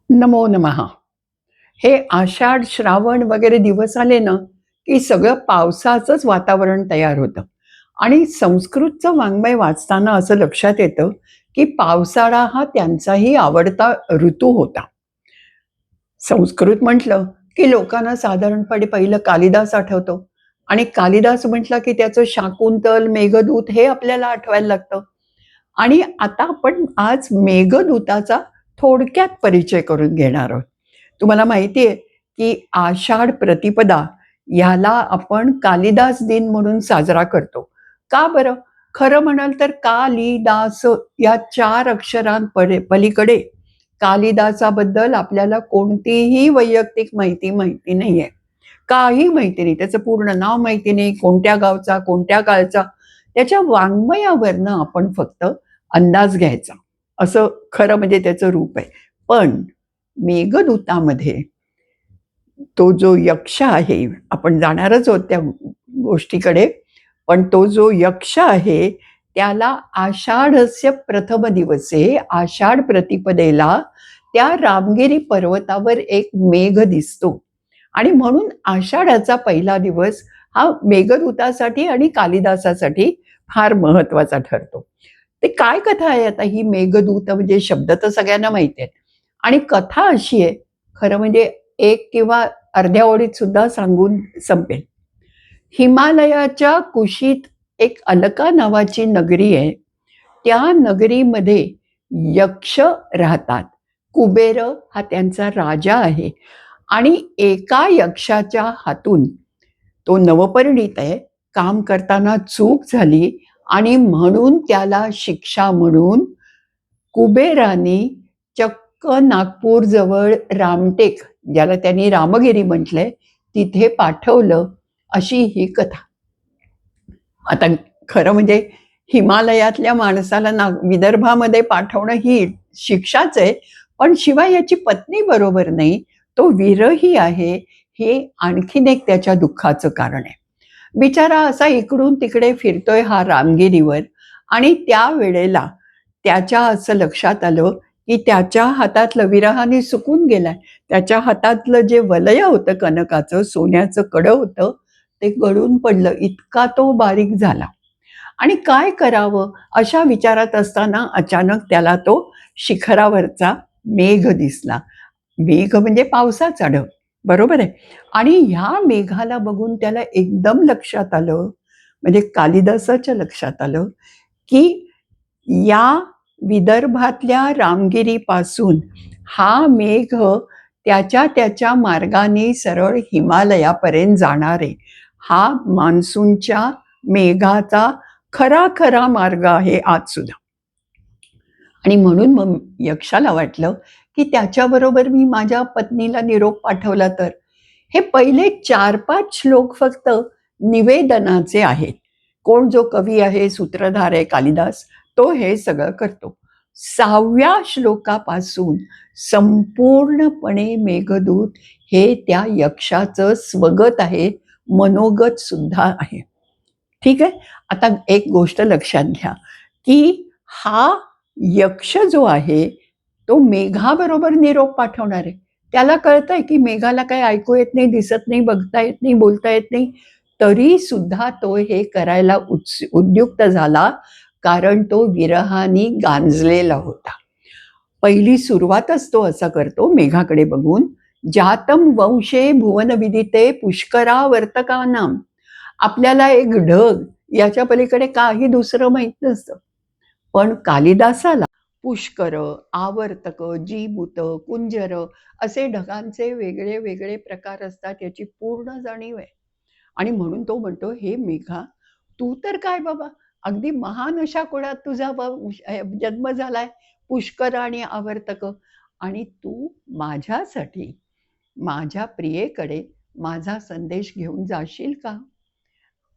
नमो नमः. हे आषाढ, श्रावण वगैरे दिवस आले ना, की सगळं पावसाचंच वातावरण तयार होतं आणि संस्कृतचं वाङ्मय वाचताना असं लक्षात येतं, की पावसाळा हा त्यांचाही आवडता ऋतू होता. संस्कृत म्हटलं, की लोकांना साधारणपणे पहिलं कालिदास आठवतो आणि कालिदास म्हटलं, की त्याचं शाकुंतल, मेघदूत हे आपल्याला आठवायला लागतं. आणि आता आपण आज मेघदूताचा थोडक्यात परिचय करून घेणार आहोत. तुम्हाला माहिती आहे, की आषाढ प्रतिपदा ह्याला आपण कालिदास दिन म्हणून साजरा करतो. का बरं? खरं म्हणाल तर कालिदास या 4 पलीकडे कालिदासाबद्दल आपल्याला कोणतीही वैयक्तिक माहिती माहिती नाहीये. काही माहिती नाही. त्याचं पूर्ण नाव माहिती नाही, कोणत्या गावचा, कोणत्या काळचा. त्याच्या वाङ्मयावरनं आपण फक्त अंदाज घ्यायचा. असं खरं म्हणजे त्याचं रूप आहे. पण मेघदूतामध्ये तो जो यक्ष आहे, आपण जाणारच आहोत त्या गोष्टीकडे, पण तो जो यक्ष आहे, त्याला आषाढस्य प्रथम दिवसे, आषाढ प्रतिपदेला त्या रामगिरी पर्वतावर एक मेघ दिसतो आणि म्हणून आषाढाचा पहिला दिवस हा मेघदूतासाठी आणि कालिदासासाठी फार महत्वाचा ठरतो. ते काय कथा आहे आता ही मेघदूत म्हणजे शब्द तर सगळ्यांना माहिती आहेत आणि कथा अशी आहे, खरं म्हणजे एक किंवा अर्ध्या ओळीत सुद्धा सांगून संपेल. हिमालयाच्या कुशीत एक अलका नावाची नगरी आहे. त्या नगरीमध्ये यक्ष राहतात. कुबेर हा त्यांचा राजा आहे आणि एका यक्षाच्या हातून, तो नवपरिणीत आहे, काम करताना चूक झाली आणि म्हणून त्याला शिक्षा म्हणून कुबेरानी चक्क नागपूरजवळ रामटेक, ज्याला त्यांनी रामगिरी म्हटलंय, तिथे पाठवलं, अशी ही कथा. आता खरं म्हणजे हिमालयातल्या माणसाला विदर्भामध्ये पाठवणं ही शिक्षाच आहे, पण शिवाय याची पत्नी बरोबर नाही, तो विरही आहे, हे आणखीन एक त्याच्या दुःखाचं कारण आहे. बिचारा असा इकडून तिकडे फिरतोय हा रामगिरीवर आणि त्यावेळेला त्याच्या असं लक्षात आलं, की त्याच्या हातातलं विरहाने सुकून गेलाय. त्याच्या हातातलं जे वलय होतं कनकाचं, सोन्याचं कडं होतं, ते गळून पडलं. इतका तो बारीक झाला. आणि काय करावं अशा विचारात असताना अचानक त्याला तो शिखरावरचा मेघ दिसला. मेघ म्हणजे पावसाचा ढग, बरोबर आहे. आणि ह्या मेघाला बघून त्याला एकदम लक्षात आलं, म्हणजे कालिदासाच्या लक्षात आलं, की या विदर्भातल्या रामगिरीपासून हा मेघ त्याच्या त्याच्या मार्गाने सरळ हिमालयापर्यंत जाणार आहे. हा मान्सूनच्या मेघाचा खरा खरा मार्ग आहे आज सुद्धा. आणि म्हणून मग यक्षाला वाटलं, की त्याच्याबरोबर मी माझ्या पत्नीला निरोप पाठवला तर. हे पहिले 4-5 श्लोक फक्त निवेदनाचे आहेत. कोण जो कवी आहे, सूत्रधार आहे कालिदास, तो हे सगळं करतो. 6व्या श्लोकापासून संपूर्णपणे मेघदूत हे त्या यक्षाचं स्वगत आहे, मनोगत सुद्धा आहे. ठीक आहे. आता एक गोष्ट लक्षात घ्या, की हा यक्ष जो आहे, तो मेघाबरोबर निरोप पाठवणार आहे. त्याला कळतंय, की मेघाला काही ऐकू येत नाही, दिसत नाही, बघता येत नाही, बोलता येत नाही. तरी सुद्धा तो हे करायला उद्युक्त झाला, कारण तो विरहाने गांजलेला होता. पहिली सुरुवातच तो असा करतो मेघाकडे बघून, जातम वंशे भुवन विदिते पुष्करा वर्तकानाम. आपल्याला एक ढग याच्या पलीकडे काही दुसरं माहित नसतं. पण कालिदासाला पुष्कर, आवर्तक, जीभूत, कुंजर असे ढगांचे वेगळे वेगळे प्रकार असतात याची पूर्ण जाणीव आहे. आणि म्हणून तो म्हणतो, हे मेघा, तू तर काय बाबा, अगदी महान अशा कुळात तुझा जन्म झालाय, पुष्कर आणि आवर्तक, आणि तू माझ्यासाठी माझ्या प्रियेकडे माझा संदेश घेऊन जाशील का?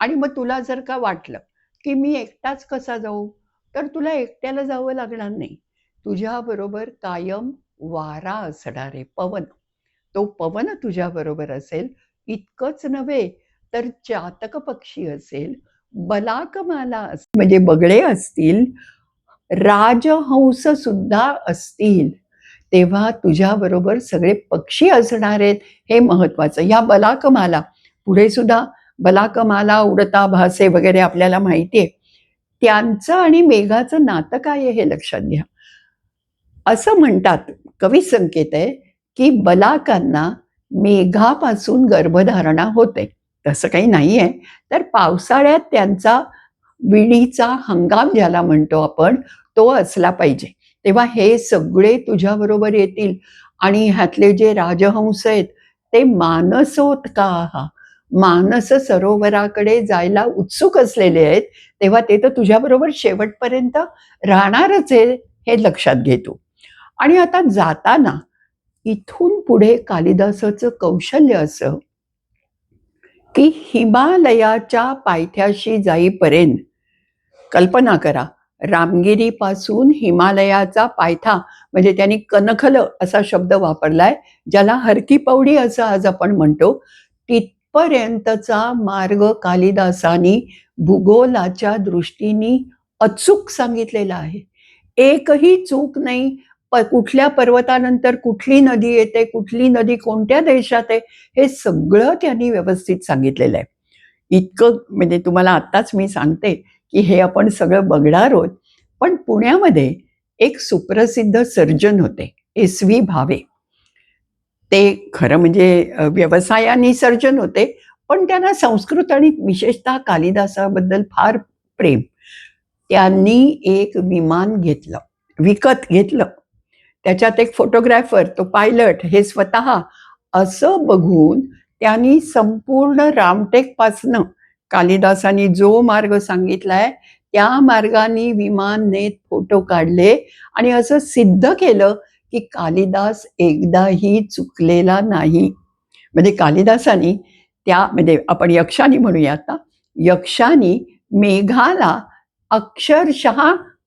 आणि मग तुला जर का वाटलं, की मी एकटाच कसा जाऊ, तर तुला एकट्याला जावं लागणार नाही. तुझ्याबरोबर कायम वारा असणार आहे, पवन. तो पवन तुझ्याबरोबर असेल. इतकंच नव्हे, तर चातक पक्षी असेल, बलाकमाला म्हणजे बगळे असतील, राजहंस सुद्धा असतील. तेव्हा तुझ्याबरोबर सगळे पक्षी असणार आहेत, हे महत्वाचं. या बलाकमाला पुढे सुद्धा बलाकमाला उडता भासे वगैरे आपल्याला माहिती आहे. त्यांचं आणि मेघाचं नातं काय आहे हे लक्षात घ्या. असं म्हणतात, कवी संकेत आहे, की बलाकांना मेघापासून गर्भधारणा होते. तसं काही नाहीये. तर पावसाळ्यात त्यांचा विणीचा हंगाम ज्याला म्हणतो आपण, तो असला पाहिजे. तेव्हा हे सगळे तुझ्याबरोबर येतील आणि ह्यातले जे राजहंस आहेत, ते मानसोत्साहा, मानस सरोवराकडे जायला उत्सुक असलेले आहेत. तेव्हा ते तर तुझ्याबरोबर शेवटपर्यंत राहणारच आहे, हे लक्षात घे तू. आणि आता जाताना इथून पुढे कालिदासाचं कौशल्य असं, की हिमालयाच्या पायथ्याशी जाईपर्यंत कल्पना करा, रामगिरीपासून हिमालयाचा पायथा, म्हणजे त्यांनी कनखल असा शब्द वापरलाय, ज्याला हरकी पौडी असं आज आपण म्हणतो, तिथपर्यंतचा मार्ग कालिदासानी भूगोलाच्या दृष्टीने अचूक सांगितलेला आहे. एकही चूक नाही. कुठल्या पर्वतानंतर कुठली नदी येते, कुठली नदी कोणत्या देशात आहे, हे सगळं त्यांनी व्यवस्थित सांगितलेलं आहे. इतकं म्हणजे तुम्हाला आत्ताच मी सांगते, की हे आपण सगळं बघणार आहोत. पण पुण्यामध्ये एक सुप्रसिद्ध सर्जन होते, एस.व्ही. भावे. ते खरं म्हणजे व्यवसायाने सर्जन होते, पण त्यांना संस्कृत आणि विशेषतः कालिदासाबद्दल फार प्रेम. त्यांनी एक विमान घेतलं, विकत घेतलं. त्याच्यात एक फोटोग्राफर, तो पायलट, हे स्वतः. असं बघून त्यांनी संपूर्ण रामटेकपासनं कालिदासानी जो मार्ग सांगितलाय त्या मार्गाने विमान नेत फोटो काढले आणि असं सिद्ध केलं की कालिदास एकदाही चुकलेला नाही. म्हणजे कालिदासानी त्या, म्हणजे आपण यक्षानी म्हणूया आता, यक्षानी मेघाला अक्षरशः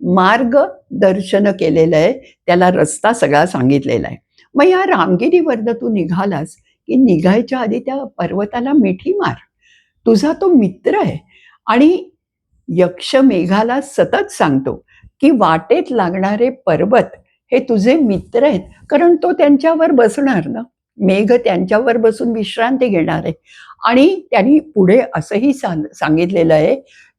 मार्गदर्शन केलेलं आहे, त्याला रस्ता सगळा सांगितलेला आहे. मग या रामगिरीवरनं तू निघालास की निघायच्या आधी त्या पर्वताला मिठी मार. तुझा तो मित्र आहे. आणि यक्ष मेघाला सतत सांगतो की वाटेत लागणारे पर्वत हे तुझे मित्र आहेत, कारण तो त्यांच्यावर बसणार ना, मेघ त्यांच्यावर बसून विश्रांती घेणार आहे. आणि त्यांनी पुढे असंही सांगितलेलं आहे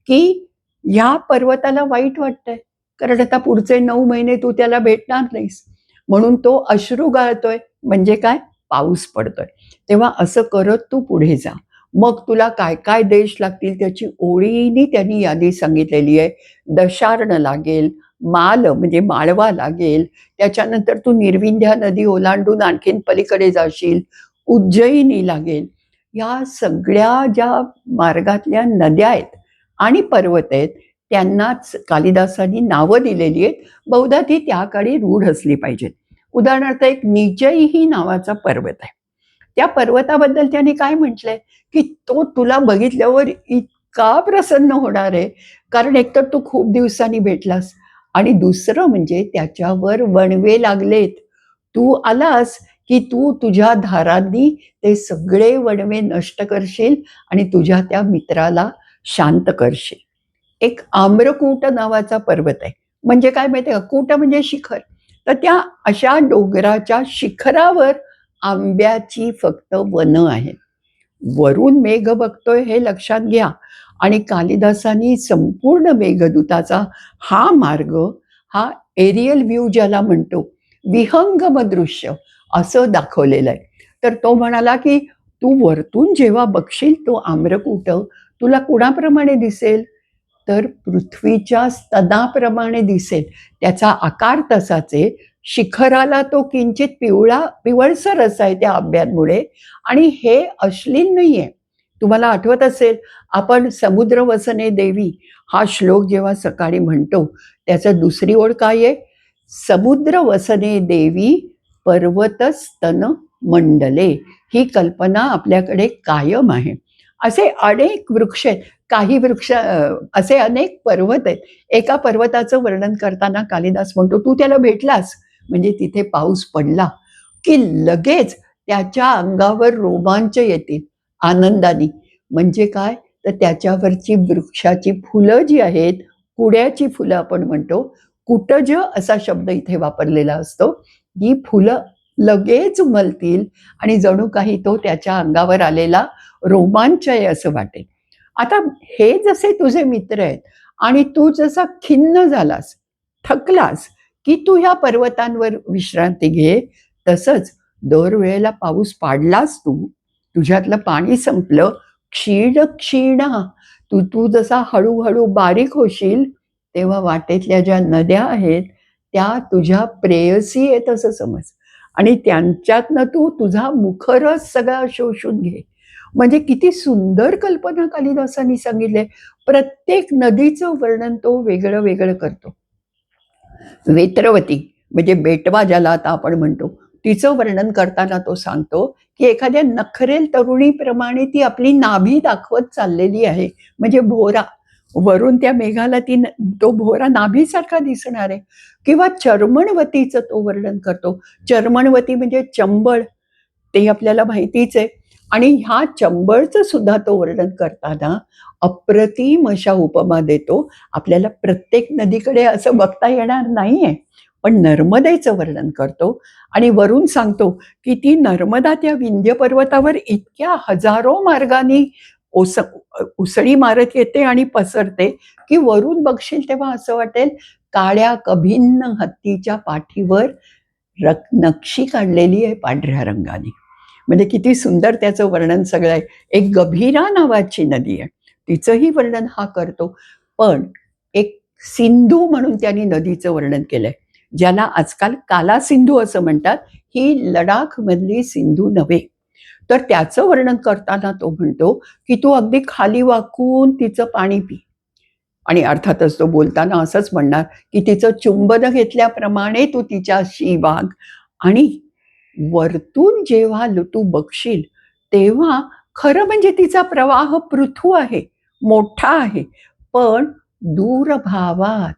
की ह्या पर्वताला वाईट वाटतंय, कारण आता पुढचे 9 महिने तू त्याला भेटणार नाहीस, म्हणून तो अश्रू गाळतोय. म्हणजे काय? पाऊस पडतोय. तेव्हा असं करत तू पुढे जा. मग तुला काय काय देश लागतील त्याची ओळीने त्यांनी यादी सांगितलेली आहे. दशार्ण लागेल, माल म्हणजे माळवा लागेल, त्याच्यानंतर तू निर्विंध्या नदी ओलांडून आणखीन पलीकडे जाशील, उज्जयिनी लागेल. या सगळ्या ज्या मार्गातल्या नद्या आहेत आणि पर्वत आहेत, त्यांनाच कालिदासांनी नावं दिलेली आहेत. बहुधा ती त्या काळी रूढ असली पाहिजेत. उदाहरणार्थ एक निजई नावाचा पर्वत आहे. त्या पर्वताबद्दल त्यांनी काय म्हटलंय, की तो तुला बघितल्यावर इतका प्रसन्न होणार आहे, कारण एकतर तू खूप दिवसांनी भेटलास आणि दुसरं म्हणजे त्याच्यावर वणवे लागलेत. तू आलास की तू तुझ्या धारांनी ते सगळे वणवे नष्ट करशील आणि तुझ्या त्या मित्राला शांत करशील. एक आम्रकूट नावाचा पर्वत आहे. म्हणजे काय माहिती आहे का? कूट म्हणजे शिखर. तर त्या अशा डोंगराच्या शिखरावर आंब्याची फक्त वनं आहेत. वरून मेघ बघतोय हे लक्षात घ्या. आणि कालिदासानी संपूर्ण मेघदूताचा हा मार्ग, हा एरियल व्ह्यू ज्याला म्हणतो, विहंगम दृश्य असं दाखवलेलं आहे. तर तो म्हणाला की तू वरतून जेव्हा बघशील तो आम्रकूट, तुला कुणाप्रमाणे दिसेल, तर पृथ्वीच्या स्तनाप्रमाणे दिसेल. त्याचा आकार तसाच आहे. शिखराला तो किंचित पिवळसर असा आहे त्या आंब्यांमुळे. आणि हे अश्लील नाहीये. तुम्हाला आठवत असेल, आपण समुद्र वसने देवी हा श्लोक जेव्हा सकाळी म्हणतो, त्याचं दुसरी ओळ काय आहे? समुद्र वसने देवी पर्वत स्तन मंडले. ही कल्पना आपल्याकडे कायम आहे. असे अनेक वृक्ष आहेत. काही वृक्ष असे अनेक पर्वत आहेत. एका पर्वताचं वर्णन करताना कालिदास म्हणतो, तू त्याला भेटलास म्हणजे तिथे पाऊस पडला की लगेच त्याच्या अंगावर रोमांच येतील आनंदाने. म्हणजे काय? तर त्याच्यावरची वृक्षाची फुलं जी आहेत, कुड्याची फुलं आपण म्हणतो, कुटज असा शब्द इथे वापरलेला असतो, ही फुलं लगेच उमलतील आणि जणू काही तो त्याच्या अंगावर आलेला रोमांच आहे असं वाटेल. आता हे जसे तुझे मित्र आहेत आणि तू जसा खिन्न झालास, थकलास, की तू ह्या पर्वतांवर विश्रांती घे, तसंच दरवेळेला पाऊस पाडलास तू, तुझ्यातलं पाणी संपलं, क्षीण क्षीण तू तू जसा हळूहळू बारीक होशील, तेव्हा वाटेतल्या ज्या नद्या आहेत, त्या तुझ्या प्रेयसी आहेत असं समज. आणि त्यांच्यातनं तू तुझा मुखरस सगळा शोषून घे. म्हणजे किती सुंदर कल्पना कालिदासांनी सांगितले. प्रत्येक नदीचं वर्णन तो वेगळं वेगळं करतो. वेत्रवती म्हणजे बेटवा ज्याला आता आपण म्हणतो, तिचं वर्णन करताना तो सांगतो की एखाद्या नखरेल तरुणीप्रमाणे ती आपली नाभी दाखवत चाललेली आहे. म्हणजे भोरा, वरून त्या मेघाला तो भोरा नाभीसारखा दिसणार आहे. किंवा चर्मणवतीचं तो वर्णन करतो. चर्मणवती म्हणजे चंबळ, ते आपल्याला माहितीच आहे. आणि ह्या चंबळचं सुद्धा तो वर्णन करताना अप्रतिम अशा उपमा देतो. आपल्याला प्रत्येक नदीकडे असं बघता येणार नाहीये, पण नर्मदेचं वर्णन करतो आणि वरून सांगतो की ती नर्मदा त्या विंध्य पर्वतावर इतक्या हजारो मार्गांनी उसळी मारत येते आणि पसरते की वरून बघशील तेव्हा असं वाटेल काळ्या कभिन्न हत्तीच्या पाठीवर नक्षी काढलेली आहे पांढऱ्या रंगाने. म्हणजे किती सुंदर त्याचं वर्णन सगळं आहे. एक गभीरा नावाची नदी आहे, तिचंही वर्णन हा करतो. पण एक सिंधू म्हणून त्यांनी नदीचं वर्णन केलंय, ज्याला आजकाल काला सिंधू असं म्हणतात. ही लडाख मधली सिंधू नव्हे. तर त्याचं वर्णन करताना तो म्हणतो की तू अगदी खाली वाकून तिचं पाणी पी. आणि अर्थातच तो बोलताना असंच म्हणणार की तिचं चुंबन घेतल्याप्रमाणे तू तिच्याशी वाग. आणि वरतून जेव्हा तू बघशील तेव्हा खरं म्हणजे तिचा प्रवाह पृथू आहे, मोठा आहे. पण दूरभावात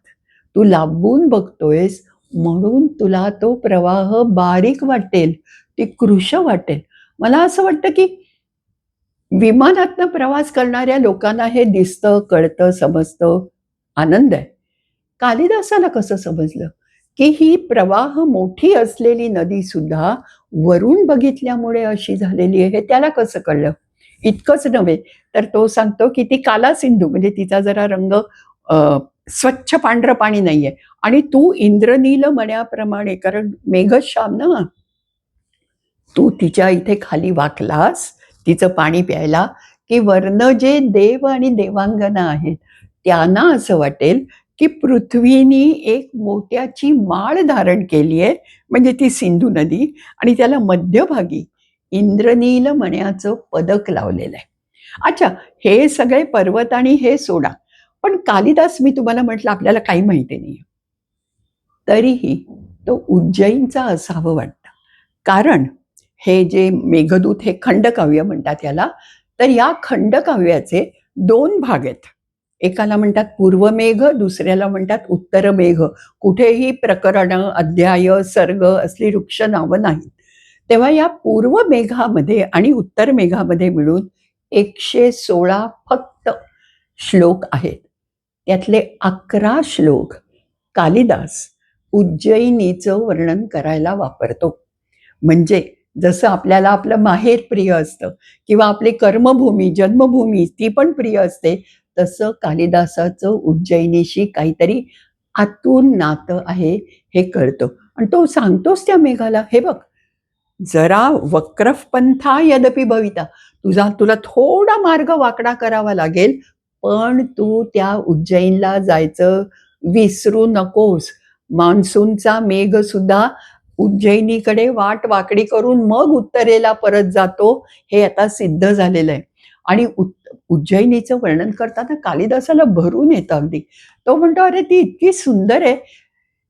तू लांबून बघतोयस म्हणून तुला तो प्रवाह बारीक वाटेल, ती कृश वाटेल. मला असं वाटतं की विमानातनं प्रवास करणाऱ्या लोकांना हे दिसतं, कळतं, समजतं, आनंद आहे. कालिदासाला कसं समजलं की ही प्रवाह मोठी असलेली नदी सुद्धा वरून बघितल्यामुळे अशी झालेली आहे, हे त्याला कसं कळलं? इतकंच नव्हे तर तो सांगतो की ती काला सिंधू म्हणजे तिचा जरा रंग स्वच्छ पांढरं पाणी नाहीये. आणि तू इंद्रनील मण्याप्रमाणे, कारण मेघश्याम ना, तू तिच्या इथे खाली वाकलास तिचं पाणी प्यायला की वर्ण जे देव आणि देवांगना आहेत त्यांना असं वाटेल की पृथ्वीनी एक मोत्याची माळ धारण केली आहे, म्हणजे ती सिंधू नदी, आणि त्याला मध्यभागी इंद्रनील मण्याचं पदक लावलेलं आहे. अच्छा, हे सगळे पर्वत आणि हे सोडा, पण कालिदास, मी तुम्हाला म्हटलं आपल्याला काही माहिती नाही, तरीही तो उज्जैनचा असावं वाटतं. कारण हे जे मेघदूत हे खंडकाव्य म्हणतात याला, तर या खंडकाव्याचे 2 भाग आहेत. एकाला म्हणतात पूर्वमेघ, दुसऱ्याला म्हणतात उत्तरमेघ. कुठेही प्रकरण, अध्याय, सर्ग असली वृक्ष नावं नाहीत. तेव्हा या पूर्व मेघामध्ये आणि उत्तर मेघामध्ये मिळून 116 फक्त श्लोक आहेत. त्यातले 11 श्लोक कालिदास उज्जैनीचं वर्णन करायला वापरतो. म्हणजे जसं आपल्याला आपलं माहेर प्रिय असतं किंवा आपली कर्मभूमी, जन्मभूमी ती पण प्रिय असते, तसं कालिदासाचं उज्जैनीशी काहीतरी आतून नातं आहे हे कळतं. आणि तो सांगतोच त्या मेघाला, हे बघ, जरा वक्रपंथा यदपि भविता, तुला थोडा मार्ग वाकडा करावा लागेल, पण तू त्या उज्जैनला जायचं विसरू नकोस. मान्सूनचा मेघ सुद्धा उज्जैनीकडे वाट वाकडी करून मग उत्तरेला परत जातो, हे आता सिद्ध झालेलं आहे. आणि उज्जैनीचं वर्णन करताना कालिदासाला भरून येतं अगदी. तो म्हणतो, अरे ती इतकी सुंदर आहे.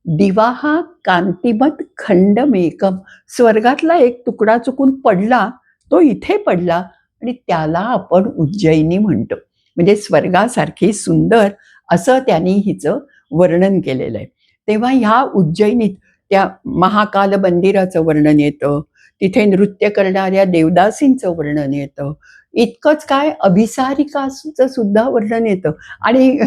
दिवाहा कांतिमत खंडमेकम, स्वर्गातला एक तुकडा चुकून पडला, तो इथे पडला आणि त्याला आपण उज्जैनी म्हणतो. म्हणजे स्वर्गासारखी सुंदर असं त्यांनी हिचं वर्णन केलेलं आहे. तेव्हा ह्या उज्जैनीत त्या महाकाल मंदिराचं वर्णन येतं, तिथे नृत्य करणाऱ्या देवदासींचं वर्णन येतं. इतकंच काय, अभिसारिकाचं सुद्धा वर्णन येतं. आणि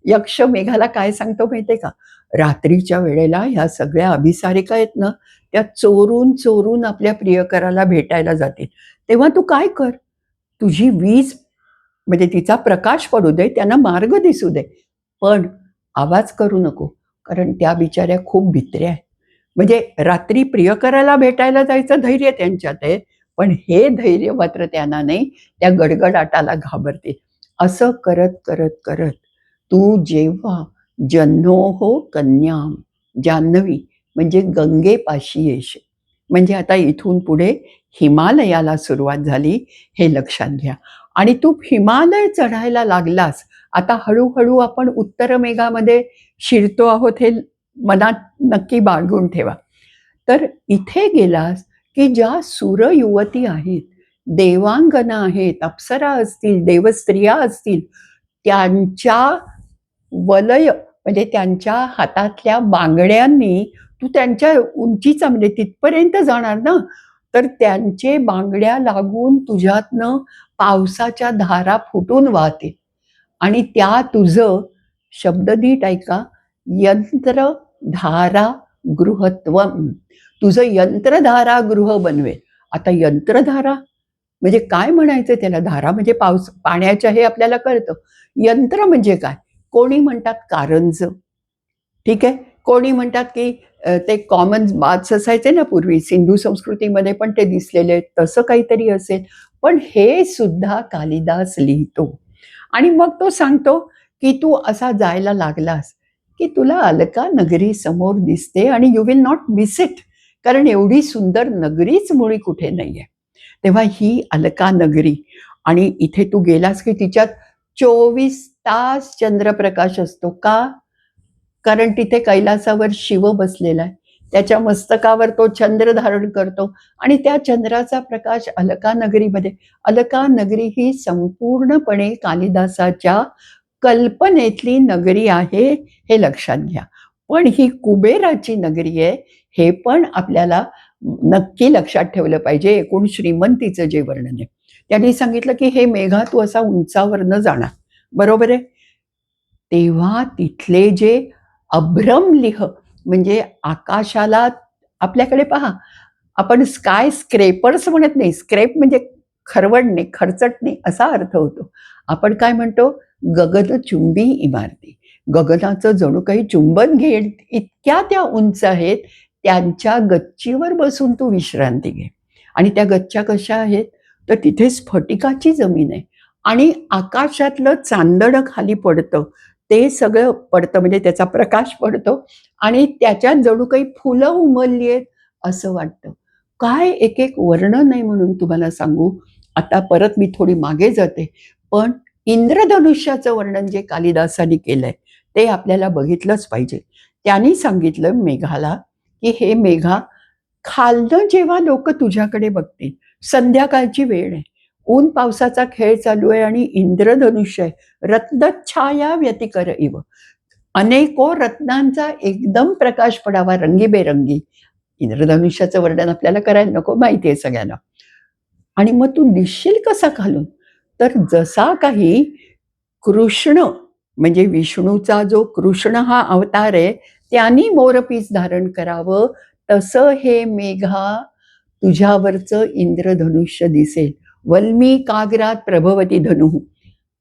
यक्ष मेघाला काय सांगतो माहितीये का? रात्रीच्या वेळेला ह्या सगळ्या अभिसारिका आहेत ना, त्या चोरून चोरून आपल्या प्रियकराला भेटायला जातील. तेव्हा तू काय कर, तुझी वीज म्हणजे तिचा प्रकाश पडू दे, त्यांना मार्ग दिसू दे. पण आवाज करू नको, कारण त्या बिचाऱ्या खूप भित्र्या आहेत. म्हणजे रात्री प्रियकराला भेटायला जायचं धैर्य त्यांच्यात आहे, पण हे धैर्य मात्र त्यांना नाही. त्या गडगडाटाला घाबरतील. असं करत, करत, करत तू जेव्हा जन्नोहो कन्याम जान्हवी म्हणजे गंगेपाशी येशील. म्हणजे आता इथून पुढे हिमालयाला सुरुवात झाली, हे लक्षात घ्या. आणि तू हिमालय चढायला लागलास, आता हळूहळू आपण उत्तर मेघामध्ये शिरतो आहोत, हे मनात नक्की बाळगून ठेवा. तर इथे गेलास की ज्या सुरयुवती आहेत, देवांगना आहेत, अप्सरा असतील, देवस्त्रिया असतील, त्यांच्या वलय म्हणजे त्यांच्या हातातल्या बांगड्यांनी तू त्यांच्या उंचीचा म्हणजे तिथपर्यंत जाणार ना, तर त्यांचे बांगड्या लागून तुझ्यातनं पावसाच्या धारा फुटून वाहतील आणि त्या तुझं शब्द नीट ऐका, यंत्रधारा गृहत्वम, तुझं यंत्रधारा गृह बनवेल. आता यंत्रधारा म्हणजे काय म्हणायचं त्याला? धारा म्हणजे पाऊस पाण्याच्या हे आपल्याला कळतं. यंत्र म्हणजे काय? कोणी म्हणतात कारंज, ठीक आहे. कोणी म्हणतात की ते कॉमन बाथ्स असायचे ना पूर्वी, सिंधू संस्कृतीमध्ये पण ते दिसलेले आहेत, तसं काहीतरी असेल. पण हे सुद्धा कालिदास लिहितो आणि मग तो सांगतो की तू असा जायला लागलास की तुला अलका नगरी समोर दिसते आणि you will not miss it, कारण एवढी सुंदर नगरीच मुळी कुठे नाहीये. तेव्हा ही अलका नगरी, आणि इथे तू गेलास की तिच्यात 24 तास चंद्रप्रकाश असतो. का? कारण तिथे कैलासावर शिव बसलेला आहे. त्याच्या मस्तकावर तो चंद्र धारण करतो आणि त्या चंद्राचा प्रकाश अलका नगरीमध्ये. अलका नगरी ही संपूर्णपणे कालिदासाच्या कल्पनेतली नगरी आहे, हे लक्षात घ्या. पण ही कुबेराची नगरी आहे, हे पण आपल्याला नक्की लक्षात ठेवलं पाहिजे. एकूण श्रीमंतीचं जे वर्णन आहे, त्यांनी सांगितलं की हे मेघा तू असा उंचावर न जाणार, बरोबर आहे. तेव्हा तिथले जे अभ्रमलिह म्हणजे आकाशाला, आपल्याकडे पहा, आपण स्काय स्क्रेपर्स म्हणत नाही. स्क्रेप म्हणजे खरवडणे, खरचटणे असा अर्थ होतो. आपण काय म्हणतो? गगनचुंबी इमारती. गगनाचं जणू काही चुंबन घेईल इतक्या त्या उंच आहेत. त्यांच्या गच्चीवर बसून तू विश्रांती घे. आणि त्या गच्च्या कशा आहेत? तर तिथे स्फटिकाची जमीन आहे आणि आकाशातलं चांदणं खाली पडतं. ते सगळं पडतं म्हणजे त्याचा प्रकाश पडतो आणि त्याच्यात जणू काही फुलं उमलली आहेत असं वाटतं. काय एक एक वर्णन आहे म्हणून तुम्हाला सांगू. आता परत मी थोडी मागे जाते, पण इंद्रधनुष्याचं वर्णन जे कालिदासाने केलंय ते आपल्याला बघितलंच पाहिजे. त्यांनी सांगितलं मेघाला की हे मेघा, खालनं जेव्हा लोक तुझ्याकडे बघतील, संध्याकाळची वेळ आहे, ऊन पावसाचा खेळ चालू आहे आणि इंद्रधनुष्य आहे, रत्नछाया व्यतिकर इव, अनेको रत्नांचा एकदम प्रकाश पडावा रंगीबेरंगी. इंद्रधनुष्याचं वर्णन आपल्याला करायला नको, माहिती आहे सगळ्यांना. आणि मग तू दिसशील कसा खालून? तर जसा काही कृष्ण म्हणजे विष्णूचा जो कृष्ण हा अवतार आहे, त्यांनी मोरपीस धारण करावं, तसं हे मेघा तुझ्यावरचं इंद्रधनुष्य दिसेल. वल्मी काग्रात प्रभवती धनु.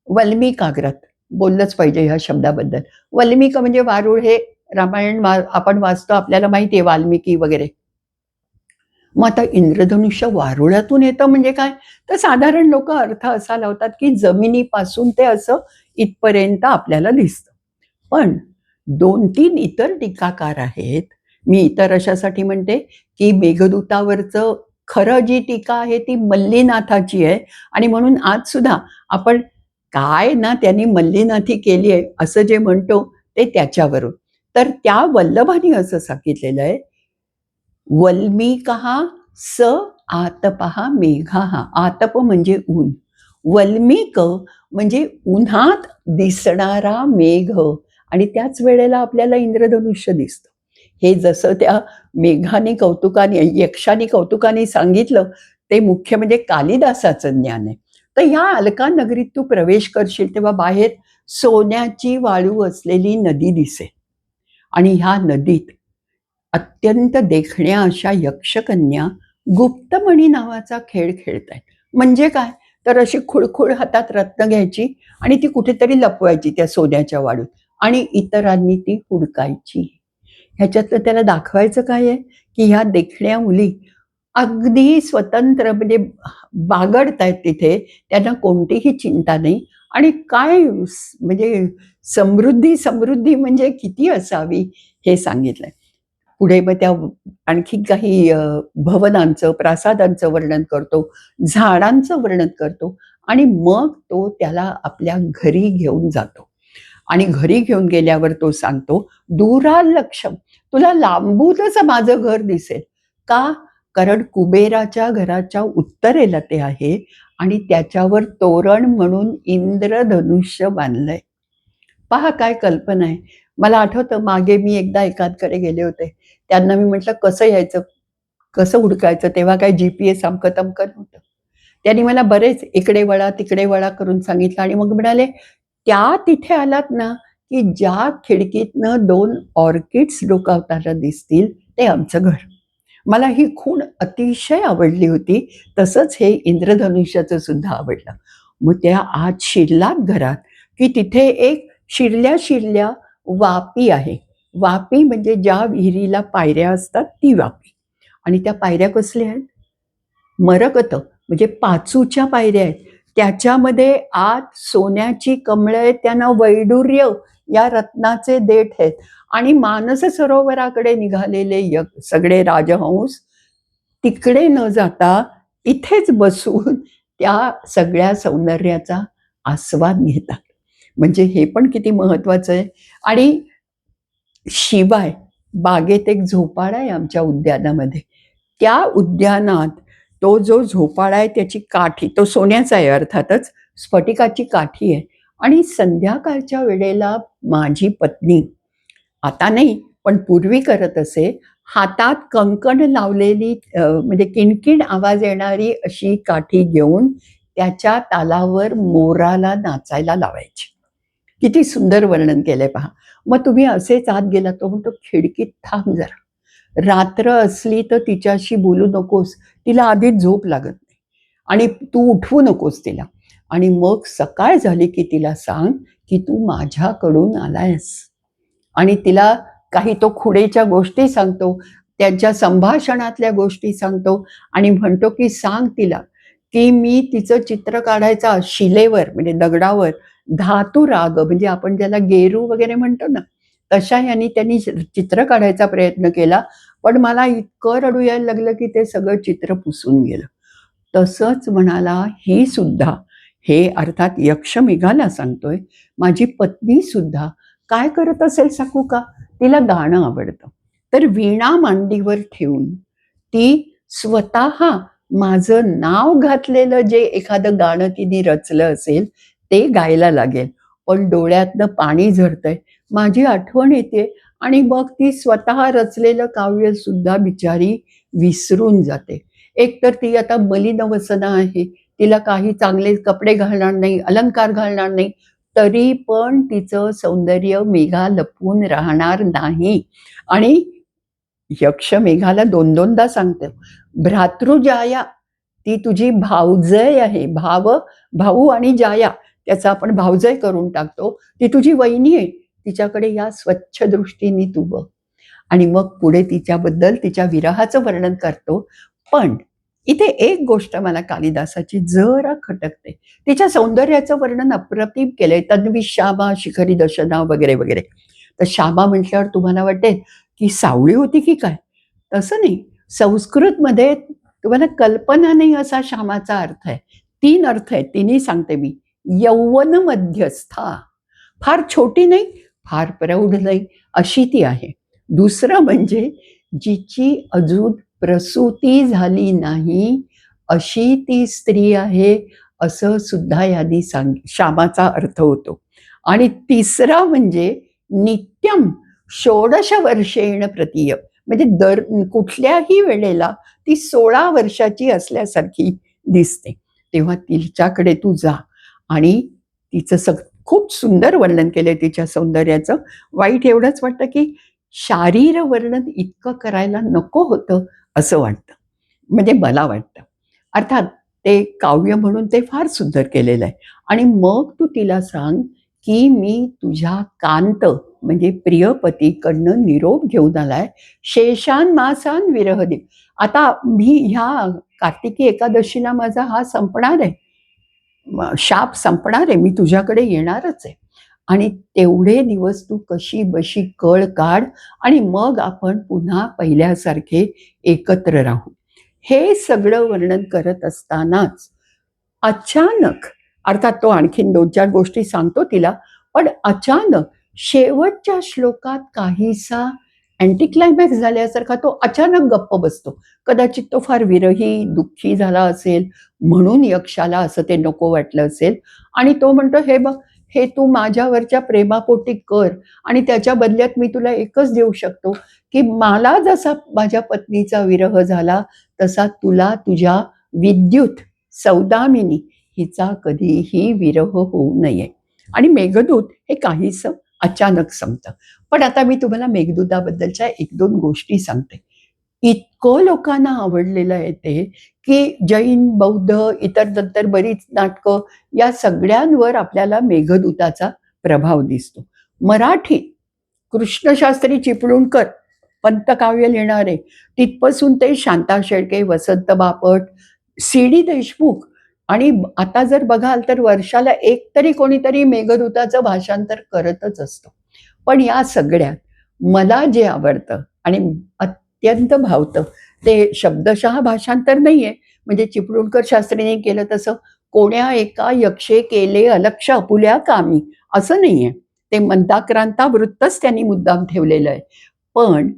वल्मी काग्रात बोललंच पाहिजे ह्या शब्दाबद्दल. वल्मिक म्हणजे वारुळ, हे रामायण आपण वाचतो, आपल्याला माहिती आहे वाल्मिकी वगैरे. मग आता इंद्रधनुष्य वारुळातून येतं म्हणजे काय? तर साधारण लोक अर्थ असा लावतात की जमिनीपासून ते असं इथपर्यंत आपल्याला दिसतं. पण 2-3 इतर टीकाकार आहेत. मी इतर अशासाठी म्हणते की मेघदूतावरचं खरं जी टीका आहे ती मल्लीनाथाची आहे आणि म्हणून आज सुद्धा आपण काय ना त्यांनी मल्लीनाथी केली आहे असं जे म्हणतो ते त्याच्यावरून. तर त्या वल्लभानी असं सांगितलेलं आहे, वल्मीकः स आतपः मेघः. आतप म्हणजे ऊन, वल्मीक म्हणजे उन्हात दिसणारा मेघ, आणि त्याच वेळेला आपल्याला इंद्रधनुष्य दिसतं. हे जसं त्या मेघाने कौतुकाने, यक्षाने कौतुकाने सांगितलं, ते मुख्य म्हणजे कालिदासाचं ज्ञान आहे. तर ह्या अलका नगरीत तू प्रवेश करशील तेव्हा बाहेर सोन्याची वाळू असलेली नदी दिसे आणि ह्या नदीत अत्यंत देखण्या अशा यक्षकन्या गुप्तमणी नावाचा खेळ खेळतायत. म्हणजे काय, तर अशी खुळखुळ हातात रत्न घ्यायची आणि ती कुठेतरी लपवायची त्या सोन्याच्या वाळूत आणि इतरांनी ती हुडकायची. ह्याच्यातलं त्याला दाखवायचं काय आहे, की ह्या देखण्या मुली अगदी स्वतंत्र म्हणजे बागडतायत तिथे. त्यांना कोणतीही चिंता नाही आणि काय म्हणजे समृद्धी, समृद्धी म्हणजे किती असावी हे सांगितलंय. पुढे मग त्या आणखी काही भवनांचं, प्रासादांचं वर्णन करतो, झाडांचं वर्णन करतो आणि मग तो त्याला आपल्या घरी घेऊन जातो. आणि घरी घेऊन गेल्यावर तो सांगतो, "दूरालक्ष्यम, तुला लांबूनच माझं घर दिसेल." का? कारण कुबेराच्या घराच्या उत्तरेला ते आहे आणि त्याच्यावर तोरण म्हणून इंद्रधनुष्य बांधलंय. पहा काय कल्पना आहे. मला आठवतं मागे मी एकदा एकाकडे गेले होते. त्यांना मी म्हटलं, "कसं यायचं? कसं हुडकायचं?" तेव्हा काही GPS अमकं-तमकं नव्हतं. त्यांनी मला बरेच इकडे वळा, तिकडे वळा करून सांगितलं आणि मग म्हणाले, "त्या तिथे आलात ना, की ज्या खिडकीतनं 2 ऑर्किड्स डोकावताना दिसतील, ते आमचं घर." मला ही खूण अतिशय आवडली होती. तसंच हे इंद्रधनुष्याचं सुद्धा आवडलं. मग त्या आत शिरलात घरात, की तिथे एक शिरल्या-शिरल्या वापी आहे. वापी म्हणजे ज्या विहिरीला पायऱ्या असतात ती वापी. आणि त्या पायऱ्या कसल्या आहेत? मरकत म्हणजे पाचूच्या पायऱ्या आहेत. त्याच्यामध्ये आत सोन्याची कमळं आहेत, त्यांना वैडूर्य या रत्नाचे देठ आहेत आणि मानस सरोवराकडे निघालेले सगळे राजहंस तिकडे न जाता इथेच बसून त्या सगळ्या सौंदर्याचा आस्वाद घेतात. म्हणजे हे पण किती महत्वाचं आहे. आणि शिवाय बागेत एक झोपाळा आहे आमच्या उद्यानामध्ये. त्या उद्यानात तो जो झोपाळा आहे त्याची काठी, तो सोन्याचा आहे अर्थातच, स्फटिकाची काठी आहे आणि संध्याकाळच्या वेळेला माझी पत्नी, आता नाही पण पूर्वी करत असे, हातात कंकण लावलेली म्हणजे किणकिण आवाज येणारी अशी काठी घेऊन त्याच्या तालावर मोराला नाचायला लावायची. किती सुंदर वर्णन केलंय पहा. मग तुम्ही असेच आत गेला, तो म्हणतो, "खिडकीत थांब जरा. रात्र असली तर तिच्याशी बोलू नकोस. तिला आधीच झोप लागत नाही आणि तू उठवू नकोस तिला. आणि मग सकाळ झाली की तिला सांग, की तू माझ्याकडून आलायस." आणि तिला काही तो खुडेच्या गोष्टी सांगतो, त्यांच्या संभाषणातल्या गोष्टी सांगतो आणि म्हणतो, की सांग तिला, की मी तिचं चित्र काढायचा शिलेवर म्हणजे दगडावर धातू राग म्हणजे आपण ज्याला गेरू वगैरे म्हणतो ना, तशा ह्यानी त्यांनी चित्र काढायचा प्रयत्न केला. पण मला इतकं रडू यायला लागलं, की ते सगळं चित्र पुसून गेलं. तसंच म्हणाला ही सुद्धा, हे अर्थात यक्षमेघाला सांगतोय, माझी पत्नी सुद्धा काय करत असेल सांगू का? तिला गाणं आवडतं. तर वीणा मांडीवर ठेवून ती स्वतः माझं नाव घातलेलं जे एखादं गाणं तिने रचलं असेल ते गायला लागेल. पण डोळ्यातनं पाणी झरतंय. माझी आठवण येते आणि मग ती स्वतः रचलेलं काव्य सुद्धा बिचारी विसरून जाते. एकतर ती आता मलिनवसना आहे. तिला काही चांगले कपडे घालणार नाही, अलंकार घालणार नाही. तरी पण तिचं सौंदर्य मेघा लपवून राहणार नाही. आणि यक्ष मेघाला 2-2दा सांगतो, "भ्रातृजाया, ती तुझी भावजय आहे." भाऊ आणि जाया त्याचा आपण भावजय करून टाकतो. "ती तुझी वहिनी आहे. तिच्याकडे या स्वच्छ दृष्टीने तू बघ." आणि मग पुढे तिच्याबद्दल तिच्या विरहाचं वर्णन करतो. पण इथे एक गोष्ट मला कालिदासाची जरा खटकते. तिच्या सौंदर्याचं वर्णन अप्रतिम केलंय. "तन्वी श्यामा शिखरी दशना" वगैरे, वगैरे. तर श्यामा म्हटल्यावर तुम्हाला वाटेल, की सावळी होती की काय? तसं नाही. संस्कृतमध्ये तुम्हाला कल्पना नाही असा श्यामाचा अर्थ आहे. 3 अर्थ आहेत. तिन्ही सांगते मी. यौवन मध्यस्था. फार छोटी नाही, फार प्रौढ नाही, अशी ती आहे. दुसरं म्हणजे जिची अजून प्रसूती झाली नाही, अशी ती स्त्री आहे, असं सुद्धा यादी श्यामाचा अर्थ होतो. आणि तिसरा म्हणजे नित्यम षोडश वर्षेण प्रतीय, म्हणजे दर कुठल्याही वेळेला ती 16 वर्षाची असल्यासारखी दिसते. तेव्हा तिच्याकडे तू जा आणि तिचं खूप सुंदर वर्णन केलंय तिच्या सौंदर्याचं. वाईट एवढंच वाटतं, की शारीर वर्णन इतकं करायला नको होतं, असं वाटतं. म्हणजे मला वाटतं. अर्थात ते काव्य म्हणून ते फार सुंदर केलेलं आहे. आणि मग तू तिला सांग, की मी तुझ्या कांत म्हणजे प्रियपतीकडनं निरोप घेऊन आलाय. शेषान मासान विरह दे. आता मी ह्या कार्तिकी एकादशीला माझा हा संपणार आहे. शाप संपणार आहे. मी तुझ्याकडे येणारच आहे. आणि तेवढे दिवस तू कशी बशी कळ काढ आणि मग आपण पुन्हा पहिल्यासारखे एकत्र राहू. हे सगळं वर्णन करत असतानाच अचानक, अर्थात तो आणखीन 2-4 गोष्टी सांगतो तिला, पण अचानक शेवटच्या श्लोकात काहीसा अँटी क्लायमॅक्स झाल्यासारखा तो अचानक गप्प बसतो. कदाचित तो फार विरही, दुःखी झाला असेल, म्हणून यक्षाला असं ते नको वाटलं असेल आणि तो म्हणतो, "हे बघ, हे तू माझ्यावरच्या प्रेमापोटी कर आणि त्याच्या बदल्यात मी तुला एकच देऊ शकतो, की मला जसा माझ्या पत्नीचा विरह झाला, तसा तुला तुझ्या विद्युत सौदामिनी हिचा कधीही विरह होऊ नये." आणि मेघदूत हे काहीसं अचानक संपतं. पण आता मी तुम्हाला मेघदूताबद्दलच्या 1-2 गोष्टी सांगते. इतकं लोकांना आवडलेलं आहे ते, की जैन, बौद्ध, इतर नंतर बरीच नाटकं या सगळ्यांवर आपल्याला मेघदूताचा प्रभाव दिसतो. मराठीत कृष्णशास्त्री चिपळूणकर पंतकाव्य लिहिणारे, तिथपासून ते शांता शेळके, वसंत बापट, सी.डी. देशमुख आणि आता जर बघाल तर वर्षाला एक तरी कोणीतरी मेघदूताचं भाषांतर करतच असतं. पण या सगळ्यात मला जे आवडतं आणि अत्यंत भावतं ते शब्दशः भाषांतर नाहीये, म्हणजे चिपळूणकर शास्त्रींनी केलं तसं "कोण्या एका यक्षे केले अलक्ष आपुल्या कामी" असं नाहीये. ते मंदाक्रांता वृत्तच त्यांनी मुद्दाम ठेवलेलं आहे. पण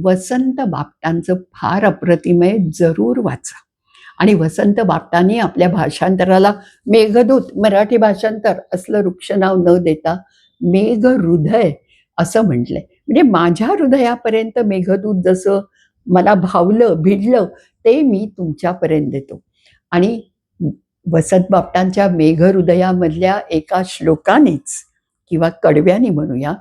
वसंत बापटांचं फार अप्रतिम आहे, जरूर वाचा. आणि वसंत बापटांनी आपल्या भाषांतराला मेघदूत मराठी भाषांतर असलं वृक्ष नाव न देता मेघहृदय असं म्हटलंय. म्हणजे माझ्या हृदयापर्यंत मेघदूत जसं मला भावलं, भिडलं ते मी तुमच्यापर्यंत देतो. आणि वसंत बापटांच्या मेघहृदयामधल्या एका श्लोकानेच किंवा कडव्याने म्हणूया,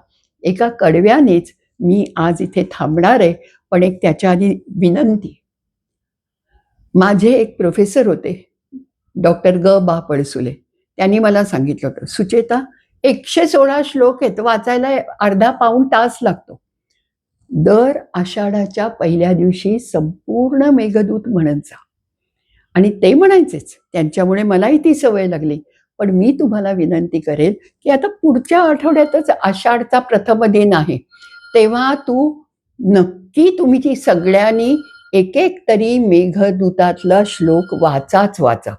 एका कडव्यानेच मी आज इथे थांबणार आहे. पण एक त्याच्या आधी विनंती. माझे एक प्रोफेसर होते, डॉक्टर बा पळसुले. त्यांनी मला सांगितलं होतं, "सुचेता, 116 श्लोक आहेत, वाचायला अर्धा पाऊण तास लागतो. दर आषाढाच्या पहिल्या दिवशी संपूर्ण मेघदूत म्हणत जा." आणि ते म्हणायचेच. त्यांच्यामुळे मलाही ती सवय लागली. पण मी तुम्हाला विनंती करेल, की आता पुढच्या आठवड्यातच आषाढचा प्रथम दिन आहे. तेव्हा नक्की तुम्ही सगळ्यांनी एक तरी मेघदूतातला श्लोक वाचाच वाचा.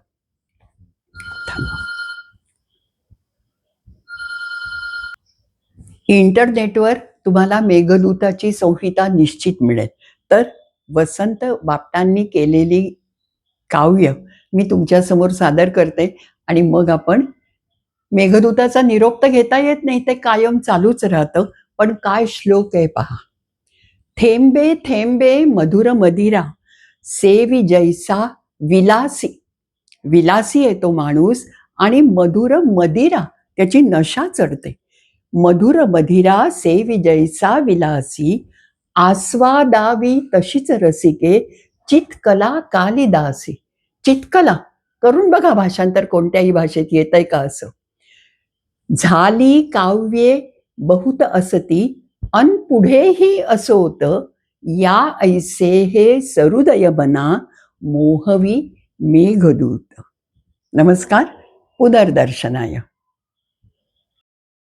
इंटरनेटवर तुम्हाला मेघदूताची संहिता निश्चित मिळेल. तर वसंत बापटांनी केलेली काव्य मी तुमच्यासमोर सादर करते आणि मग आपण मेघदूताचा निरोप तर घेता येत नाही, ते कायम चालूच राहतं. पण काय श्लोक आहे पहा. "थेंबे थेंबे मधुर मदिरा, सेवी जैसा विलासी." विलासी आहे तो माणूस आणि मधुर मदिरा त्याची नशा चढते. मधुर मदिरा सेवी जैसा विलासी, आस्वादावी तशीच रसिके, चितकला कालिदासी. चितकला करून बघा भाषांतर कोणत्याही भाषेत येतंय का असं. झाली काव्ये बहुत असती, अन पुढेही असोत, या ऐसे हे सरुदय बना, मोहवी मेघदूत. नमस्कार. पुनर्दर्शनाय.